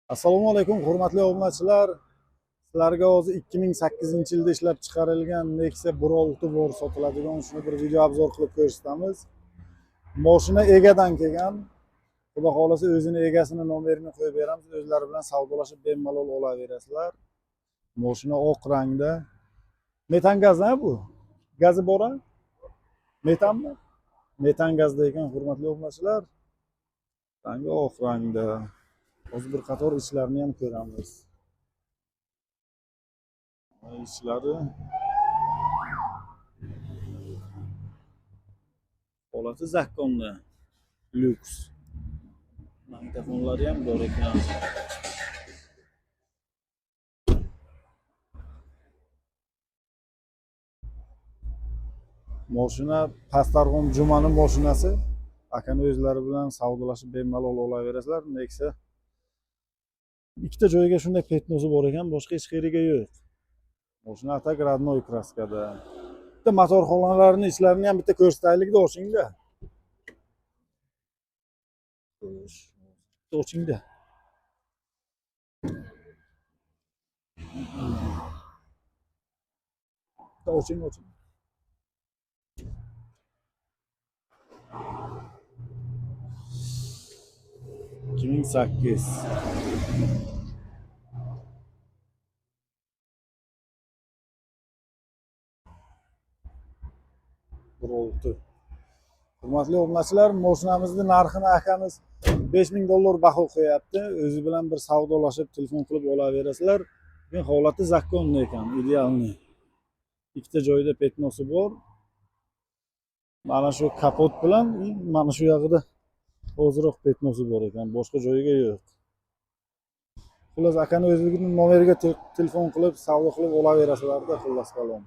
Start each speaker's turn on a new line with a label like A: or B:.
A: Assalomu alaykum, hurmatli obunachilar. Sizlarga hozir 2008-yilda ishlab chiqarilgan Nexia 1.6 bor sotiladigan shuni bir video obzor qilib ko'rsatamiz. Mashina egadan kelgan. Xudo xolasa o'zini egasini nomerini qo'yib beramiz. O'zlari bilan savdolashib bemalol olaverasizlar. Mashina oq rangda. Metan gazmi bu? Gazi bor-a? Metanmi? Metan gazda ekan, hurmatli obunachilar. Rangi oq rangda. Hozir bir qator ishlarini ham ko'ramiz. İşleri holati zakkonli, lyuks. Magnitofonlari ham bor ekan. Mashina Pastarg'om Jumani mashinasi. Akani o'zlari bilan savdolashib bemalol olaverasizlar. Nexia ikkita joyiga shunday petnosi bor ekan, boshqa hech qayeriga yo'q. Mashina atak radnoy kraskada. Bitta motor xonalarini ishlarini ham bitta ko'rsataylik-da, oching-da. Oching-da. Oching. 2008. Hurmatli obunachilar, mashinamizning narxini akamiz $5000 baho qo'yapti. O'zi bilan bir savdolashib, telefon qilib olaverasizlar. Men holati zakkonni ekan, idealni. Ikkita joyida petnosi bor. Mana shu kapot bilan mana shu yog'ida ozroq petnosi bor ekan, boshqa joyiga yo'q. Xullas akani o'zining nomeriga telefon qilib, savdo qilib olaverasizlar-da, xullas kalom.